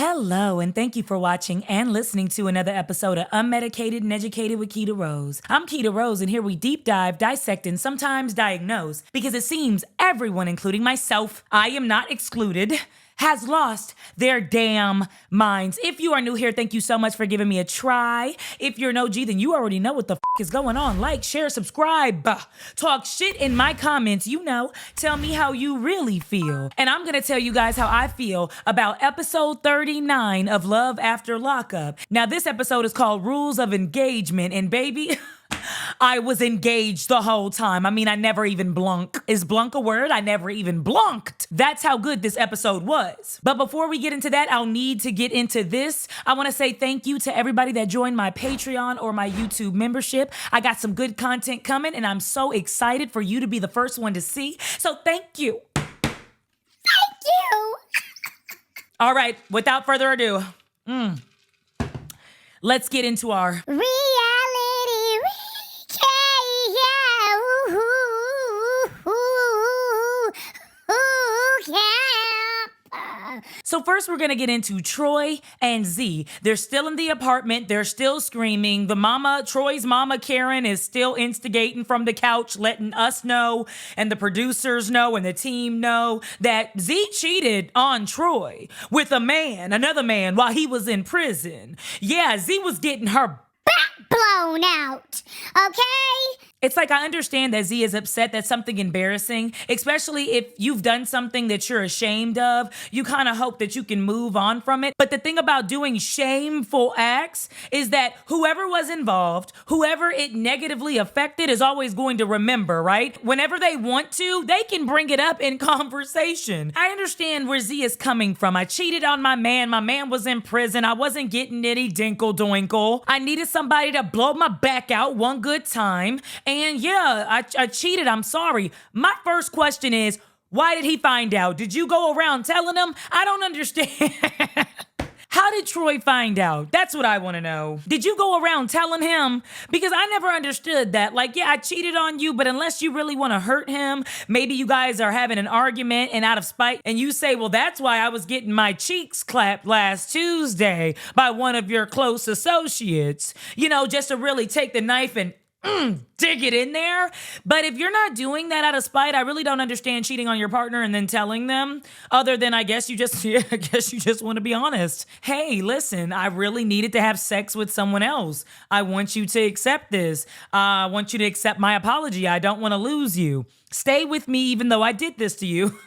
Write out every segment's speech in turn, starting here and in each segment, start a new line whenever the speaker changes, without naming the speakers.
Hello, and thank you for watching and listening to another episode of Unmedicated and Educated with Keita Rose. I'm Keita Rose, and here we deep dive, dissect, and sometimes diagnose, because it seems everyone, including myself, I am not excluded, has lost their damn minds. If you are new here, thank you so much for giving me a try. If you're an OG, then you already know what the is going on. Like, share, subscribe, talk shit in my comments. You know, tell me how you really feel. And I'm going to tell you guys how I feel about episode 39 of Love After Lockup. Now, this episode is called Rules of Engagement, and baby... I was engaged the whole time. I mean, I never even blunk. Is blunk a word? I never even blunked. That's how good this episode was. But before we get into that, I'll need to get into this. I want to say thank you to everybody that joined my Patreon or my YouTube membership. I got some good content coming, and I'm so excited for you to be the first one to see. So thank you.
Thank you.
All right, without further ado, let's get into our
Reality
So first, we're going to get into Troy and Z. They're still in the apartment. They're still screaming. Troy's mama, Karen, is still instigating from the couch, letting us know and the producers know and the team know that Z cheated on Troy with another man, while he was in prison. Yeah, Z was getting her
back blown out, okay?
It's like, I understand that Z is upset. That's something embarrassing, especially if you've done something that you're ashamed of. You kind of hope that you can move on from it. But the thing about doing shameful acts is that whoever was involved, whoever it negatively affected, is always going to remember, right? Whenever they want to, they can bring it up in conversation. I understand where Z is coming from. I cheated on my man. My man was in prison. I wasn't getting any dinkle doinkle. I needed somebody to blow my back out one good time. And yeah, I cheated. I'm sorry. My first question is, why did he find out? Did you go around telling him? I don't understand. How did Troy find out? That's what I want to know. Did you go around telling him? Because I never understood that. Like, yeah, I cheated on you, but unless you really want to hurt him, maybe you guys are having an argument and out of spite, and you say, well, that's why I was getting my cheeks clapped last Tuesday by one of your close associates. You know, just to really take the knife and dig it in there. But if you're not doing that out of spite, I really don't understand cheating on your partner and then telling them, other than I guess you just want to be honest. Hey, listen, I really needed to have sex with someone else. I want you to accept this. I want you to accept my apology. I don't want to lose you. Stay with me even though I did this to you.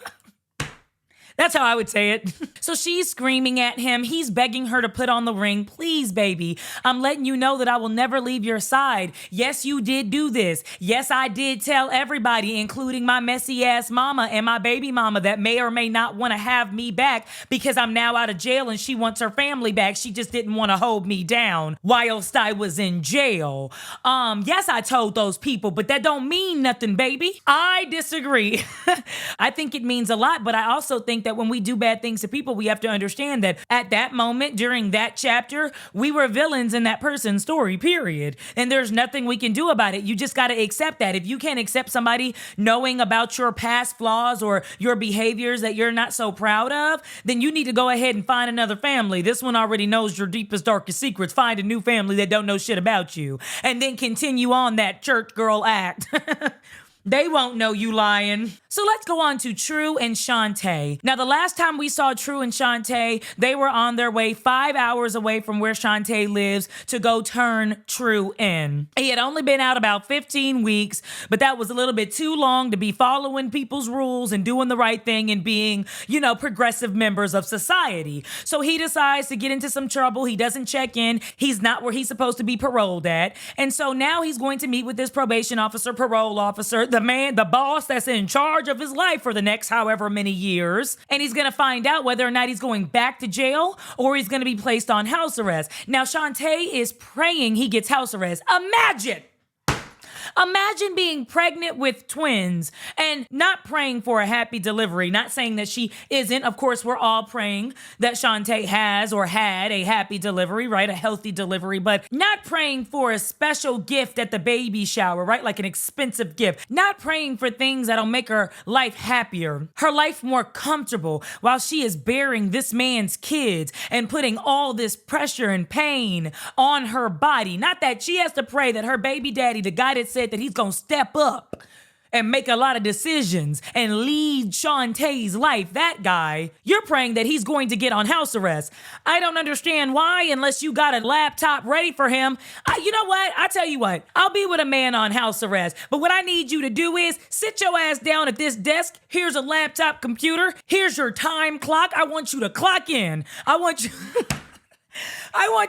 That's how I would say it. So she's screaming at him. He's begging her to put on the ring. Please, baby, I'm letting you know that I will never leave your side. Yes, you did do this. Yes, I did tell everybody, including my messy ass mama and my baby mama, that may or may not want to have me back because I'm now out of jail and she wants her family back. She just didn't want to hold me down whilst I was in jail. Yes, I told those people, but that don't mean nothing, baby. I disagree. I think it means a lot, but I also think that when we do bad things to people, we have to understand that at that moment, during that chapter, we were villains in that person's story, period. And there's nothing we can do about it. You just got to accept that. If you can't accept somebody knowing about your past flaws or your behaviors that you're not so proud of, then you need to go ahead and find another family. This one already knows your deepest, darkest secrets. Find a new family that don't know shit about you. And then continue on that church girl act. They won't know you lying. So let's go on to True and Shante. Now, the last time we saw True and Shante, they were on their way 5 hours away from where Shante lives to go turn True in. He had only been out about 15 weeks, but that was a little bit too long to be following people's rules and doing the right thing and being, progressive members of society. So he decides to get into some trouble. He doesn't check in. He's not where he's supposed to be paroled at. And so now he's going to meet with this probation officer, parole officer, the boss that's in charge of his life for the next however many years. And he's going to find out whether or not he's going back to jail or he's going to be placed on house arrest. Now, Shante is praying he gets house arrest. Imagine being pregnant with twins and not praying for a happy delivery. Not saying that she isn't. Of course, we're all praying that Shante has or had a happy delivery, right? A healthy delivery, but not praying for a special gift at the baby shower, right? Like an expensive gift. Not praying for things that'll make her life happier, her life more comfortable while she is bearing this man's kids and putting all this pressure and pain on her body. Not that she has to pray that her baby daddy, the guy that said that he's gonna step up and make a lot of decisions and lead Shantae's life, that guy, you're praying that he's going to get on house arrest. I don't understand why, unless you got a laptop ready for him. You know what? I tell you what, I'll be with a man on house arrest. But what I need you to do is sit your ass down at this desk. Here's a laptop computer. Here's your time clock. I want you to clock in. I want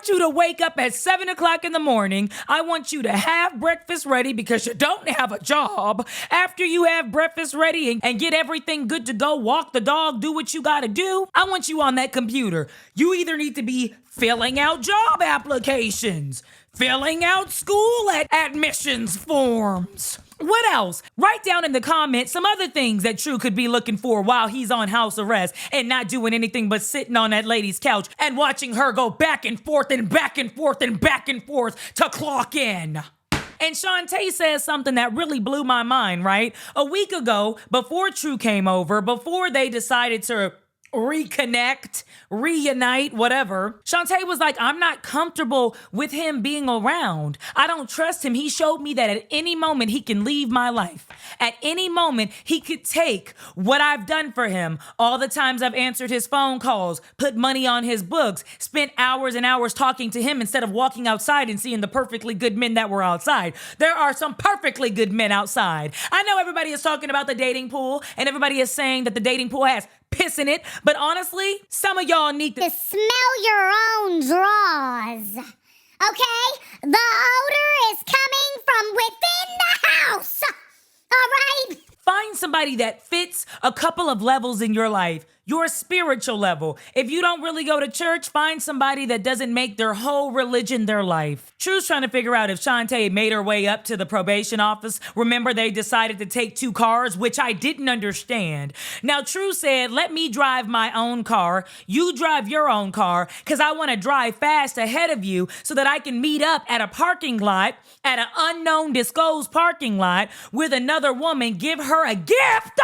you to wake up at 7 o'clock in the morning. I want you to have breakfast ready because you don't have a job. After you have breakfast ready and get everything good to go, walk the dog, do what you gotta do, I want you on that computer. You either need to be filling out job applications, filling out school admissions forms. What else? Write down in the comments some other things that True could be looking for while he's on house arrest and not doing anything but sitting on that lady's couch and watching her go back and forth and back and forth and back and forth to clock in. And Shante says something that really blew my mind, right? A week ago, before True came over, before they decided to reconnect, reunite, whatever, Shante was like, I'm not comfortable with him being around. I don't trust him. He showed me that at any moment he can leave my life. At any moment he could take what I've done for him. All the times I've answered his phone calls, put money on his books, spent hours and hours talking to him instead of walking outside and seeing the perfectly good men that were outside. There are some perfectly good men outside. I know everybody is talking about the dating pool and everybody is saying that the dating pool has piss in it, but honestly, some of y'all need to
smell your own drawers. Okay? The odor is coming from within the house. All right?
find somebody that fits a couple of levels in your life. Your spiritual level. If you don't really go to church, find somebody that doesn't make their whole religion their life. True's trying to figure out if Shante made her way up to the probation office. Remember, they decided to take 2 cars, which I didn't understand. Now, True said, let me drive my own car. You drive your own car, because I want to drive fast ahead of you so that I can meet up at a parking lot, at an unknown disclosed parking lot with another woman, give her a gift.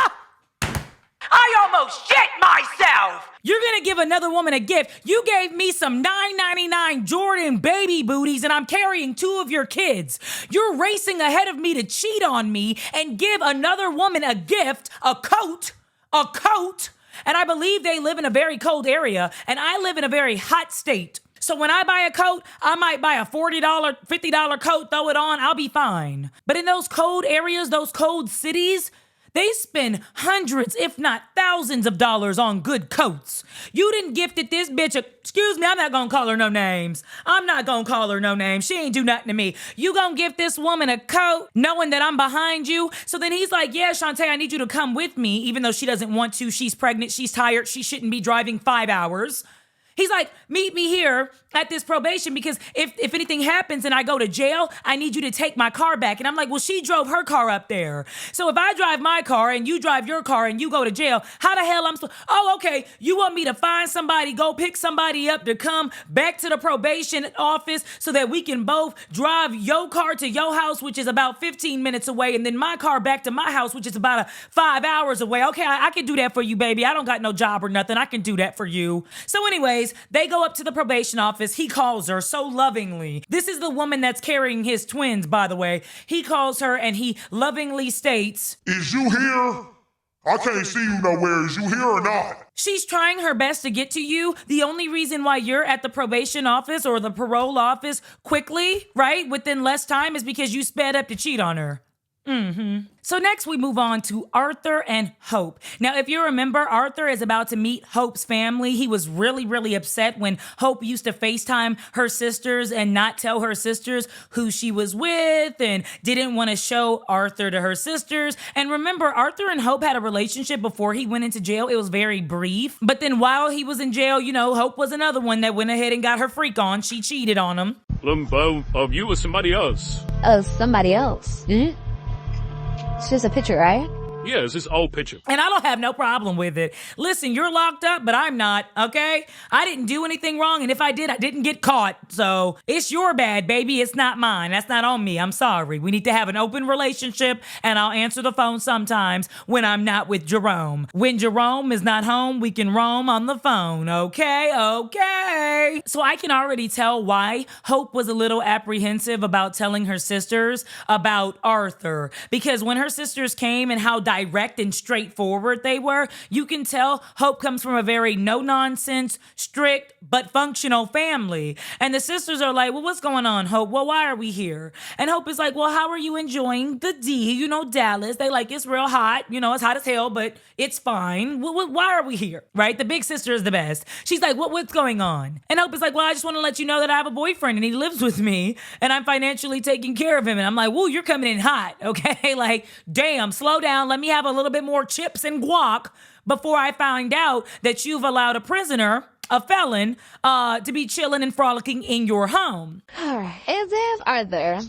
I almost shit myself! You're gonna give another woman a gift. You gave me some $9.99 Jordan baby booties and I'm carrying 2 of your kids. You're racing ahead of me to cheat on me and give another woman a gift, a coat. And I believe they live in a very cold area and I live in a very hot state. So when I buy a coat, I might buy a $40, $50 coat, throw it on, I'll be fine. But in those cold areas, those cold cities, they spend hundreds, if not thousands of dollars on good coats. You didn't gifted this bitch excuse me, I'm not gonna call her no names. She ain't do nothing to me. You gonna gift this woman a coat knowing that I'm behind you? So then he's like, yeah, Shante, I need you to come with me, even though she doesn't want to. She's pregnant, she's tired, she shouldn't be driving 5 hours. He's like, meet me here at this probation because if anything happens and I go to jail, I need you to take my car back. And I'm like, well, she drove her car up there. So if I drive my car and you drive your car and you go to jail, how the hell I'm supposed... Oh, okay, you want me to find somebody, go pick somebody up to come back to the probation office so that we can both drive your car to your house, which is about 15 minutes away, and then my car back to my house, which is about 5 hours away. Okay, I can do that for you, baby. I don't got no job or nothing. I can do that for you. So anyways, they go up to the probation office. He calls her so lovingly. This is the woman that's carrying his twins, by the way. He calls her and he lovingly states,
"Is you here? I can't see you nowhere. Is you here or not?"
She's trying her best to get to you. The only reason why you're at the probation office or the parole office quickly, right, within less time is because you sped up to cheat on her. So next we move on to Arthur and Hope. Now, if you remember, Arthur is about to meet Hope's family. He was really, really upset when Hope used to FaceTime her sisters and not tell her sisters who she was with and didn't want to show Arthur to her sisters. And remember, Arthur and Hope had a relationship before he went into jail. It was very brief. But then while he was in jail, you know, Hope was another one that went ahead and got her freak on. She cheated on him.
Of you or somebody else?
Somebody else. Mm-hmm. It's just a picture, right?
Yeah, it's this old picture.
And I don't have no problem with it. Listen, you're locked up, but I'm not, okay? I didn't do anything wrong, and if I did, I didn't get caught. So it's your bad, baby. It's not mine. That's not on me. I'm sorry. We need to have an open relationship, and I'll answer the phone sometimes when I'm not with Jerome. When Jerome is not home, we can roam on the phone, okay? Okay. So I can already tell why Hope was a little apprehensive about telling her sisters about Arthur. Because when her sisters came and how direct and straightforward they were, you can tell Hope comes from a very no-nonsense, strict, but functional family. And the sisters are like, well, what's going on, Hope? Well, why are we here? And Hope is like, well, how are you enjoying the D? You know, Dallas. They like, it's real hot. You know, it's hot as hell, but it's fine. Why are we here? Right? The big sister is the best. She's like, what's going on? And Hope is like, well, I just want to let you know that I have a boyfriend and he lives with me and I'm financially taking care of him. And I'm like, whoa, you're coming in hot, okay? Like, damn, slow down. Let me have a little bit more chips and guac before I find out that you've allowed a prisoner, a felon, to be chilling and frolicking in your home.
All right. As if Arthur.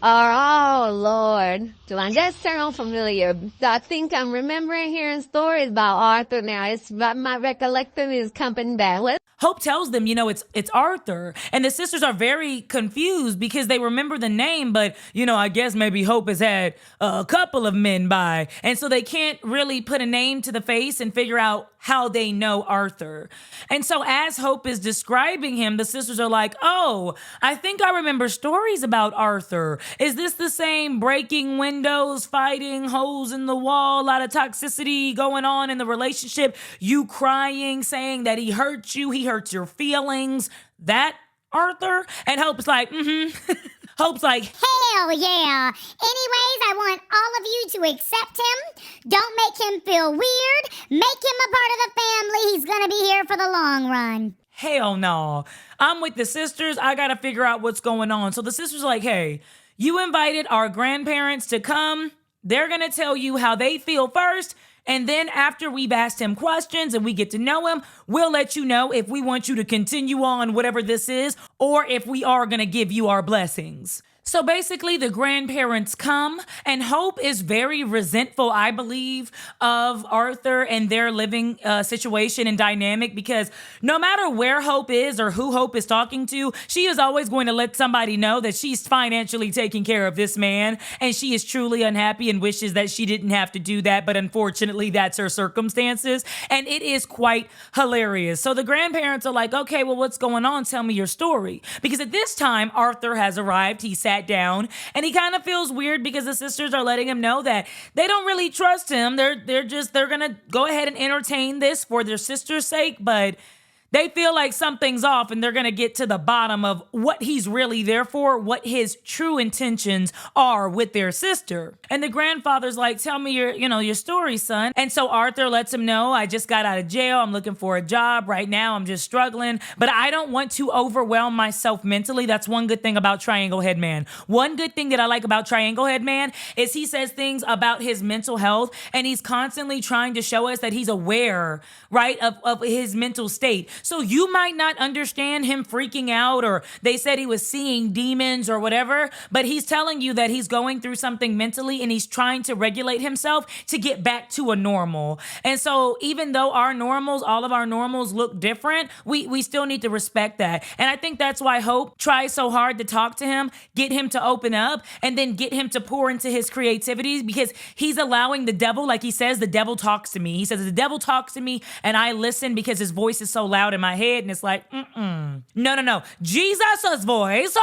Oh, Lord. Do I just sound familiar? I think I'm remembering hearing stories about Arthur now. It's my recollection is coming back. What?
Hope tells them, you know, it's Arthur. And the sisters are very confused because they remember the name, but, you know, I guess maybe Hope has had a couple of men by. And so they can't really put a name to the face and figure out how they know Arthur. And so as Hope is describing him, the sisters are like, oh, I think I remember stories about Arthur. Is this the same breaking windows, fighting, holes in the wall, a lot of toxicity going on in the relationship, you crying, saying that he hurt you, he hurts your feelings, that Arthur? And Hope's like, Hope's like,
hell yeah. Anyways, I want all of you to accept him. Don't make him feel weird. Make him a part of the family. He's gonna be here for the long run.
hell no. I'm with the sisters. I gotta figure out what's going on. So the sisters are like, hey, you invited our grandparents to come. They're gonna tell you how they feel first. And then after we've asked him questions and we get to know him, we'll let you know if we want you to continue on whatever this is or if we are going to give you our blessings. So basically, the grandparents come, and Hope is very resentful, I believe, of Arthur and their living situation and dynamic, because no matter where Hope is or who Hope is talking to, she is always going to let somebody know that she's financially taking care of this man, and she is truly unhappy and wishes that she didn't have to do that, but unfortunately, that's her circumstances, and it is quite hilarious. So the grandparents are like, okay, well, what's going on? Tell me your story. Because at this time, Arthur has arrived. He sat down and he kind of feels weird because the sisters are letting him know that they don't really trust him. They're gonna go ahead and entertain this for their sister's sake, but they feel like something's off and they're going to get to the bottom of what he's really there for, what his true intentions are with their sister. And the grandfather's like, tell me your story, son. And so Arthur lets him know, I just got out of jail. I'm looking for a job right now. I'm just struggling, but I don't want to overwhelm myself mentally. That's one good thing about Triangle Head Man. One good thing that I like about Triangle Head Man is he says things about his mental health and he's constantly trying to show us that he's aware, right, of his mental state. So you might not understand him freaking out, or they said he was seeing demons or whatever, but he's telling you that he's going through something mentally and he's trying to regulate himself to get back to a normal. And so even though all of our normals look different, we still need to respect that. And I think that's why Hope tries so hard to talk to him, get him to open up, and then get him to pour into his creativity, because he's allowing the devil, like he says, the devil talks to me. He says, the devil talks to me and I listen because his voice is so loud in my head, and it's like, no. Jesus' voice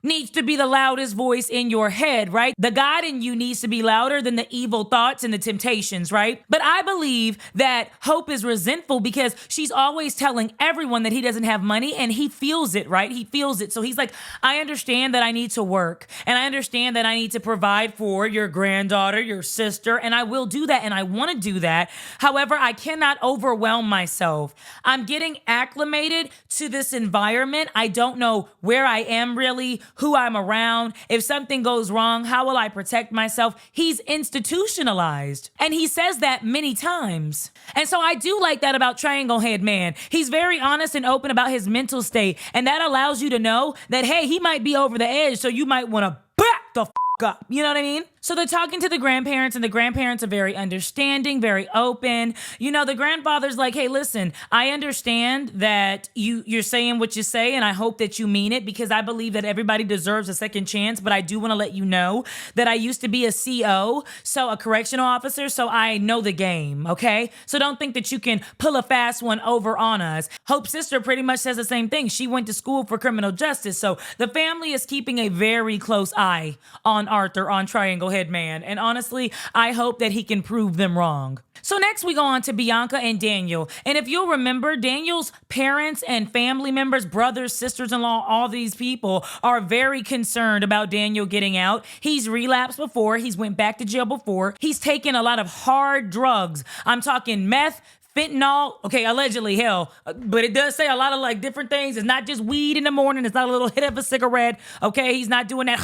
needs to be the loudest voice in your head, right? The God in you needs to be louder than the evil thoughts and the temptations, right? But I believe that Hope is resentful because she's always telling everyone that he doesn't have money, and he feels it, right? He feels it. So he's like, I understand that I need to work, and I understand that I need to provide for your granddaughter, your sister, and I will do that, and I want to do that. However, I cannot overwhelm myself. I'm getting acclimated to this environment. I don't know where I am really, who I'm around. If something goes wrong, how will I protect myself? He's institutionalized. And he says that many times. And so I do like that about Triangle Head Man. He's very honest and open about his mental state. And that allows you to know that, hey, he might be over the edge, so you might want to back the up. You know what I mean? So they're talking to the grandparents, and the grandparents are very understanding, very open. You know, the grandfather's like, hey, listen, I understand that you're saying what you say, and I hope that you mean it, because I believe that everybody deserves a second chance. But I do want to let you know that I used to be a CO, so a correctional officer, so I know the game, okay? So don't think that you can pull a fast one over on us. Hope's sister pretty much says the same thing. She went to school for criminal justice, so the family is keeping a very close eye on Arthur, on Triangle Head Man. And honestly, I hope that he can prove them wrong. So next we go on to Bianca and Daniel. And if you'll remember, Daniel's parents and family members, brothers, sisters-in-law, all these people are very concerned about Daniel getting out. He's relapsed before. He's went back to jail before. He's taken a lot of hard drugs. I'm talking meth, fentanyl, okay, allegedly, hell, but it does say a lot of like different things. It's not just weed in the morning. It's not a little hit of a cigarette, okay? He's not doing that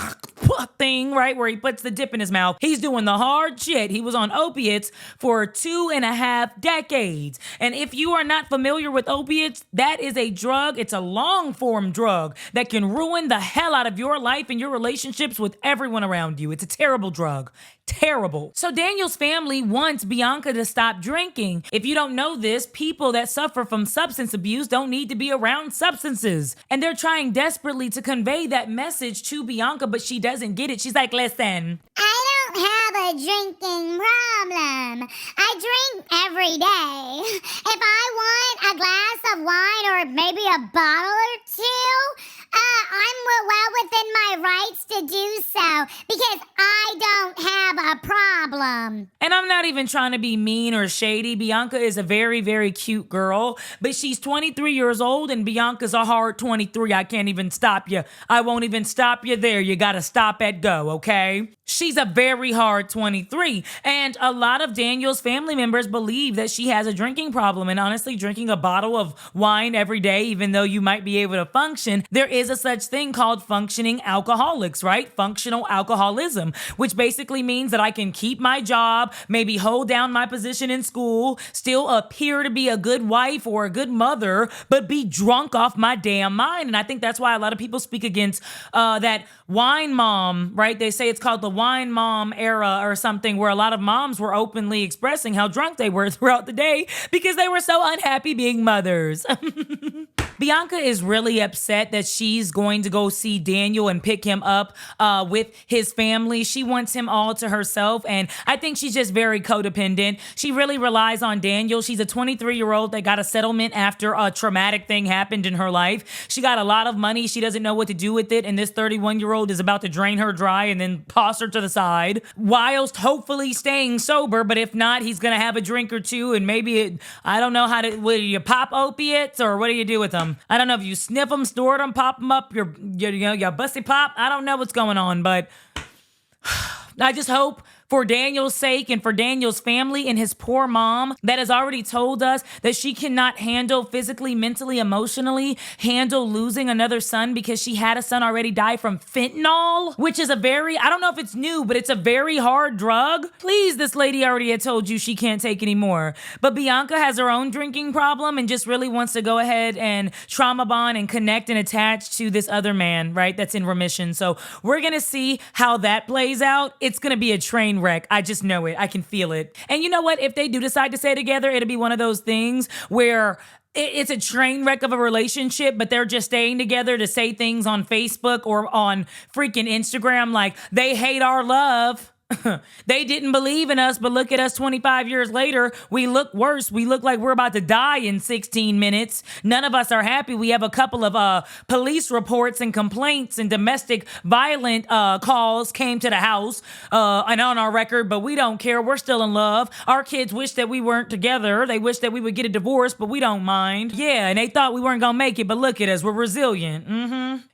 thing, right, where he puts the dip in his mouth. He's doing the hard shit. He was on opiates for 2.5 decades. And if you are not familiar with opiates, that is a drug. It's a long-form drug that can ruin the hell out of your life and your relationships with everyone around you. It's a terrible drug. Terrible. So Daniel's family wants Bianca to stop drinking. If you don't know this, people that suffer from substance abuse don't need to be around substances. And they're trying desperately to convey that message to Bianca, but she doesn't get it. She's like, listen,
I don't have a drinking problem. I drink every day. If I want a glass of wine or maybe a bottle or two, I'm well within my rights to do so because I don't have a problem.
and I'm not even trying to be mean or shady. Bianca is a very, very cute girl, but she's 23 years old and Bianca's a hard 23. I can't even stop you. I won't even stop you there. You got to stop at go, okay? She's a very hard 23. And a lot of Daniel's family members believe that she has a drinking problem. And honestly, drinking a bottle of wine every day, even though you might be able to function, there is a such thing called functioning alcoholics, right? Functional alcoholism, which basically means that I can keep my job, maybe hold down my position in school, still appear to be a good wife or a good mother, but be drunk off my damn mind. And I think that's why a lot of people speak against that wine mom, right? They say it's called the wine mom era or something, where a lot of moms were openly expressing how drunk they were throughout the day because they were so unhappy being mothers. Bianca is really upset that she's going to go see Daniel and pick him up with his family. She wants him all to herself, and I think she's just very codependent. She really relies on Daniel. She's a 23-year-old that got a settlement after a traumatic thing happened in her life. She got a lot of money. She doesn't know what to do with it, and this 31-year-old is about to drain her dry and then toss her to the side, whilst hopefully staying sober. But if not, he's going to have a drink or two, and maybe, I don't know how to, what do you pop opiates, or what do you do with them? I don't know if you sniff them, snort them, pop them up, your bussy pop. I don't know what's going on, but I just hope for Daniel's sake and for Daniel's family and his poor mom that has already told us that she cannot handle physically, mentally, emotionally, handle losing another son because she had a son already die from fentanyl, which is a very, I don't know if it's new, but it's a very hard drug. Please, this lady already had told you she can't take anymore. But Bianca has her own drinking problem and just really wants to go ahead and trauma bond and connect and attach to this other man, right, that's in remission. So we're going to see how that plays out. It's going to be a train wreck. I just know it. I can feel it. And you know what? If they do decide to stay together, it'll be one of those things where it's a train wreck of a relationship, but they're just staying together to say things on Facebook or on freaking Instagram like they hate our love. They didn't believe in us, but look at us 25 years later. We look worse. We look like we're about to die in 16 minutes. None of us are happy. We have a couple of police reports and complaints and domestic violent calls came to the house and on our record, but we don't care. We're still in love. Our kids wish that we weren't together. They wish that we would get a divorce, but we don't mind. Yeah, and they thought we weren't going to make it, but look at us. We're resilient.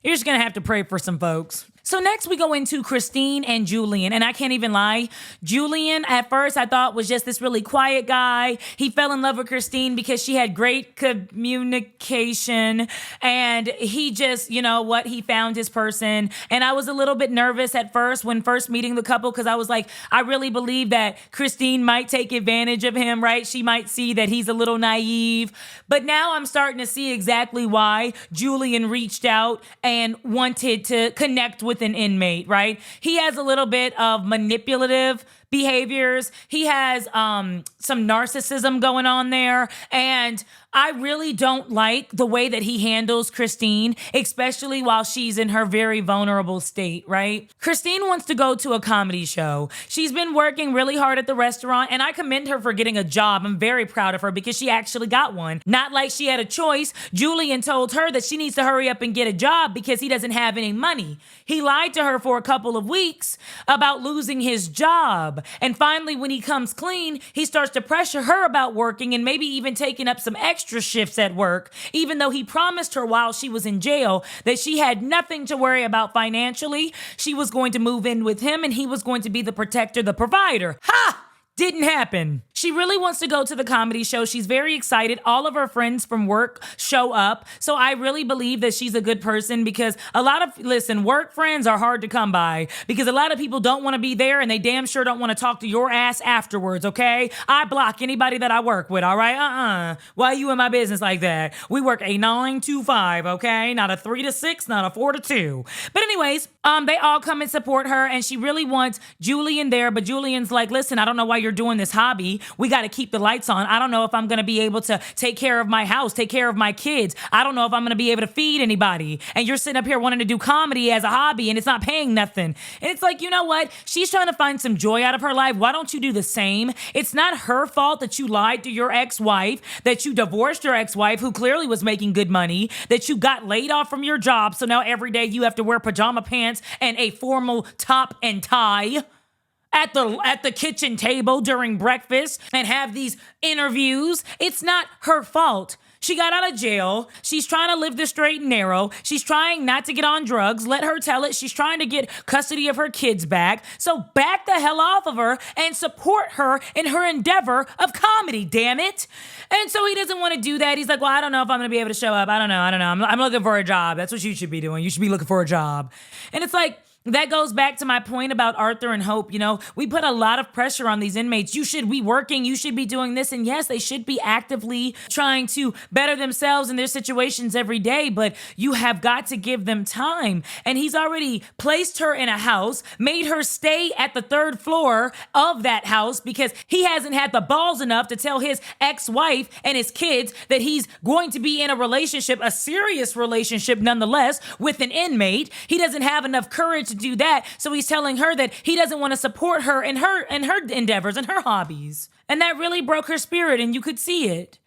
You're just going to have to pray for some folks. So next we go into Christine and Julian. And I can't even lie. Julian, at first, I thought was just this really quiet guy. He fell in love with Christine because she had great communication. And he just, you know what, he found his person. And I was a little bit nervous at first when first meeting the couple because I was like, I really believe that Christine might take advantage of him, right? She might see that he's a little naive. But now I'm starting to see exactly why Julian reached out and wanted to connect with an inmate, right? He has a little bit of manipulative behaviors. He has some narcissism going on there. And I really don't like the way that he handles Christine, especially while she's in her very vulnerable state, right? Christine wants to go to a comedy show. She's been working really hard at the restaurant, and I commend her for getting a job. I'm very proud of her because she actually got one. Not like she had a choice. Julian told her that she needs to hurry up and get a job because he doesn't have any money. He lied to her for a couple of weeks about losing his job. And finally, when he comes clean, he starts to pressure her about working and maybe even taking up some extra shifts at work, even though he promised her while she was in jail that she had nothing to worry about financially. She was going to move in with him and he was going to be the protector, the provider. Ha! Didn't happen. She really wants to go to the comedy show. She's very excited. All of her friends from work show up. So I really believe that she's a good person because work friends are hard to come by because a lot of people don't want to be there and they damn sure don't want to talk to your ass afterwards, okay? I block anybody that I work with, all right? Why are you in my business like that? We work a 9 to 5, okay? Not a 3 to 6, not a 4 to 2. But anyways, they all come and support her and she really wants Julian there, but Julian's like, listen, I don't know why you're doing this hobby. We got to keep the lights on. I don't know if I'm going to be able to take care of my house, take care of my kids. I don't know if I'm going to be able to feed anybody. And you're sitting up here wanting to do comedy as a hobby and it's not paying nothing. And it's like, you know what? She's trying to find some joy out of her life. Why don't you do the same? It's not her fault that you lied to your ex-wife, that you divorced your ex-wife who clearly was making good money, that you got laid off from your job. So now every day you have to wear pajama pants and a formal top and tie at the kitchen table during breakfast and have these interviews. It's not her fault. She got out of jail. She's trying to live the straight and narrow. She's trying not to get on drugs. Let her tell it. She's trying to get custody of her kids back. So back the hell off of her and support her in her endeavor of comedy, damn it. And so he doesn't want to do that. He's like, well, I don't know if I'm going to be able to show up. I don't know. I'm looking for a job. That's what you should be doing. You should be looking for a job. And it's like, that goes back to my point about Arthur and Hope. You know, we put a lot of pressure on these inmates. You should be working. You should be doing this. And yes, they should be actively trying to better themselves in their situations every day. But you have got to give them time. And he's already placed her in a house, made her stay at the 3rd floor of that house because he hasn't had the balls enough to tell his ex-wife and his kids that he's going to be in a relationship, a serious relationship nonetheless, with an inmate. He doesn't have enough courage to do that. So he's telling her that he doesn't want to support her in her endeavors and her hobbies. And that really broke her spirit, and you could see it.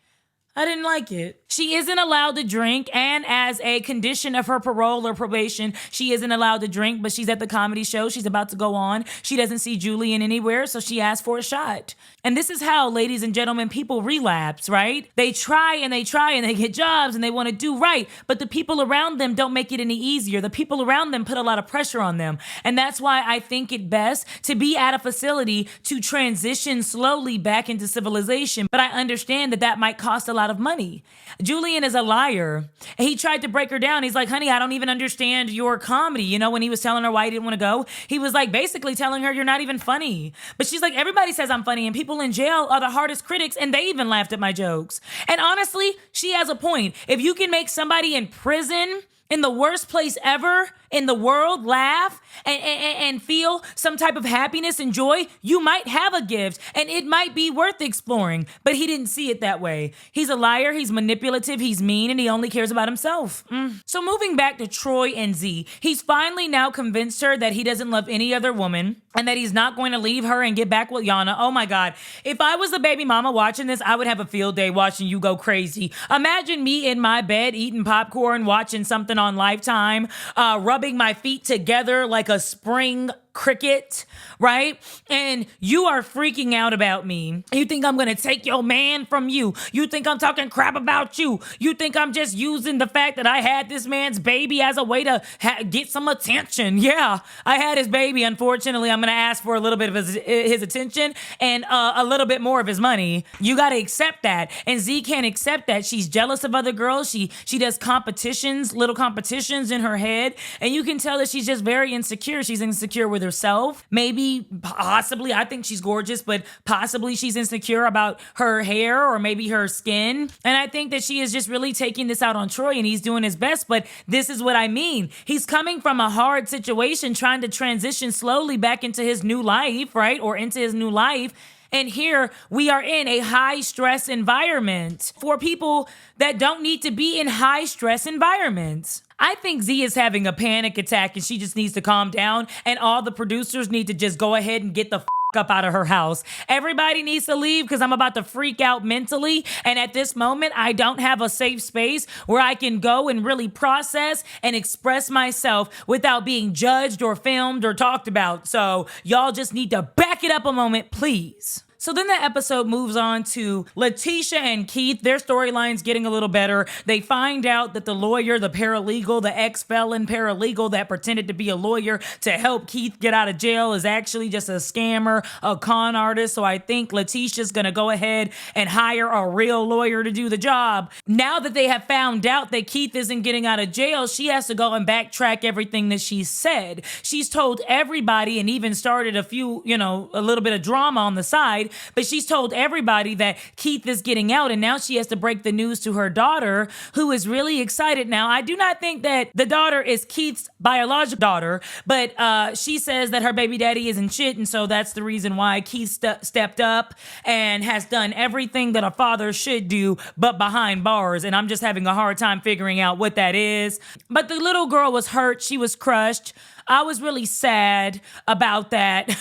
I didn't like it. She isn't allowed to drink, and as a condition of her parole or probation, she isn't allowed to drink, but she's at the comedy show. She's about to go on. She doesn't see Julian anywhere, so she asked for a shot. And this is how, ladies and gentlemen, people relapse, right? They try and they get jobs and they want to do right, but the people around them don't make it any easier. The people around them put a lot of pressure on them. And that's why I think it best to be at a facility to transition slowly back into civilization. But I understand that that might cost a lot of money. Julian is a liar. He tried to break her down. He's like, honey, I don't even understand your comedy. You know, when he was telling her why he didn't want to go, he was like basically telling her you're not even funny. But she's like, everybody says I'm funny and people in jail are the hardest critics and they even laughed at my jokes. And honestly, she has a point. If you can make somebody in prison in the worst place ever in the world laugh and feel some type of happiness and joy, you might have a gift and it might be worth exploring. But he didn't see it that way. He's a liar, he's manipulative, he's mean, and he only cares about himself. So moving back to Troy and Z, he's finally now convinced her that he doesn't love any other woman and that he's not going to leave her and get back with Yana. Oh my God. If I was the baby mama watching this, I would have a field day watching you go crazy. Imagine me in my bed eating popcorn, watching something on Lifetime, rubbing my feet together like a spring cricket, right? And you are freaking out about me. You think I'm gonna take your man from you. You think I'm talking crap about you. You think I'm just using the fact that I had this man's baby as a way to get some attention. Yeah, I had his baby. Unfortunately, I'm gonna ask for a little bit of his attention and a little bit more of his money. You gotta accept that. And Z can't accept that. She's jealous of other girls. She does competitions, little competitions in her head. And you can tell that she's just very insecure. She's insecure with herself. Maybe, possibly, I think she's gorgeous, but possibly she's insecure about her hair or maybe her skin. And I think that she is just really taking this out on Troy, and he's doing his best. But this is what I mean. He's coming from a hard situation, trying to transition slowly back into his new life, right? Or into his new life. And here we are in a high stress environment for people that don't need to be in high stress environments. I think Z is having a panic attack and she just needs to calm down, and all the producers need to just go ahead and get the up out of her house. Everybody needs to leave because I'm about to freak out mentally. And at this moment, I don't have a safe space where I can go and really process and express myself without being judged or filmed or talked about. So y'all just need to back it up a moment, please. So then the episode moves on to Leticia and Keith. Their storyline's getting a little better. They find out that the lawyer, the paralegal, the ex-felon paralegal that pretended to be a lawyer to help Keith get out of jail is actually just a scammer, a con artist. So I think Leticia's gonna go ahead and hire a real lawyer to do the job. Now that they have found out that Keith isn't getting out of jail, she has to go and backtrack everything that she said. She's told everybody and even started a little bit of drama on the side. But she's told everybody that Keith is getting out, and now she has to break the news to her daughter, who is really excited. Now, I do not think that the daughter is Keith's biological daughter, but she says that her baby daddy isn't shit, and so that's the reason why Keith stepped up and has done everything that a father should do, but behind bars, and I'm just having a hard time figuring out what that is. But the little girl was hurt. She was crushed. I was really sad about that.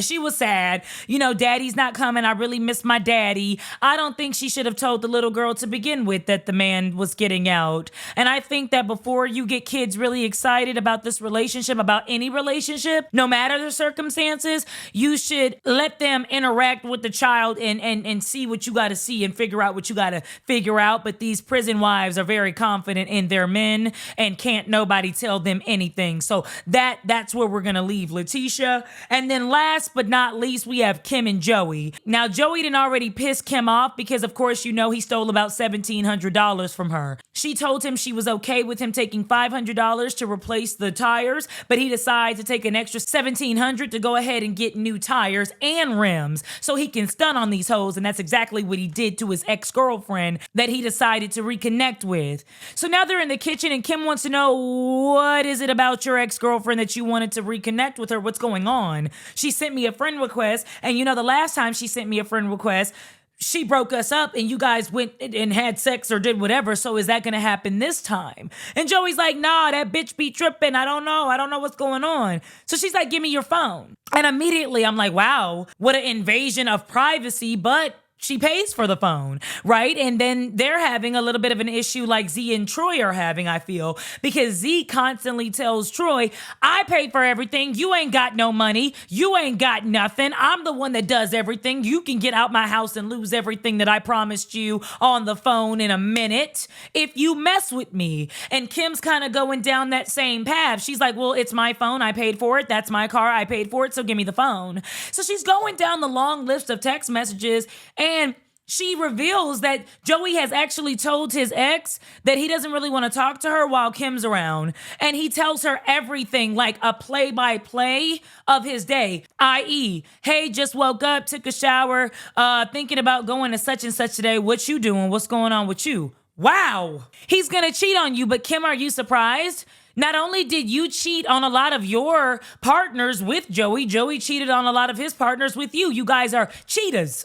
She was sad. Daddy's not coming. I really miss my daddy. I don't think she should have told the little girl to begin with that the man was getting out. And I think that before you get kids really excited about this relationship, about any relationship, no matter the circumstances, you should let them interact with the child and see what you got to see and figure out what you got to figure out. But these prison wives are very confident in their men and can't nobody tell them anything. So that's where we're going to leave Leticia. And then last but not least, we have Kim and Joey. Now, Joey didn't already piss Kim off because, of course, he stole about $1,700 from her. She told him she was okay with him taking $500 to replace the tires, but he decided to take an extra $1,700 to go ahead and get new tires and rims so he can stun on these hoes, and that's exactly what he did to his ex-girlfriend that he decided to reconnect with. So now they're in the kitchen, and Kim wants to know, what is it about your ex-girlfriend that you wanted to reconnect with her? What's going on? She sent me a friend request, and the last time she sent me a friend request, she broke us up and you guys went and had sex or did whatever. So is that going to happen this time? And Joey's like, nah, that bitch be tripping. I don't know what's going on. So she's like, give me your phone. And immediately I'm like, wow, what an invasion of privacy, but she pays for the phone, right? And then they're having a little bit of an issue like Z and Troy are having, I feel, because Z constantly tells Troy, I pay for everything. You ain't got no money. You ain't got nothing. I'm the one that does everything. You can get out my house and lose everything that I promised you on the phone in a minute if you mess with me. And Kim's kind of going down that same path. She's like, well, it's my phone. I paid for it. That's my car. I paid for it. So give me the phone. So she's going down the long list of text messages, and she reveals that Joey has actually told his ex that he doesn't really want to talk to her while Kim's around. And he tells her everything, like a play-by-play of his day, i.e., hey, just woke up, took a shower, thinking about going to such and such today. What you doing? What's going on with you? Wow. He's going to cheat on you, but Kim, are you surprised? Not only did you cheat on a lot of your partners with Joey, Joey cheated on a lot of his partners with you. You guys are cheetahs.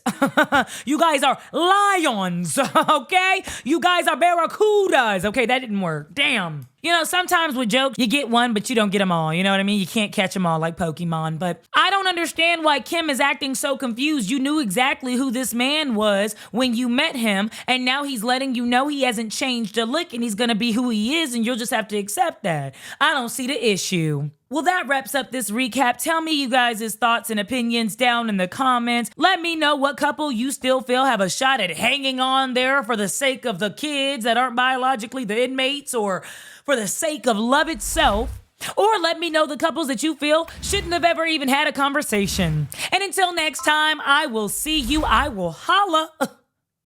You guys are lions, okay? You guys are barracudas. Okay, that didn't work. Damn. Sometimes with jokes, you get one, but you don't get them all. You know what I mean? You can't catch them all like Pokemon. But I don't understand why Kim is acting so confused. You knew exactly who this man was when you met him, and now he's letting you know he hasn't changed a lick, and he's going to be who he is, and you'll just have to accept that. I don't see the issue. Well, that wraps up this recap. Tell me you guys' thoughts and opinions down in the comments. Let me know what couple you still feel have a shot at hanging on there for the sake of the kids that aren't biologically the inmates or for the sake of love itself. Or let me know the couples that you feel shouldn't have ever even had a conversation. And until next time, I will see you. I will holla.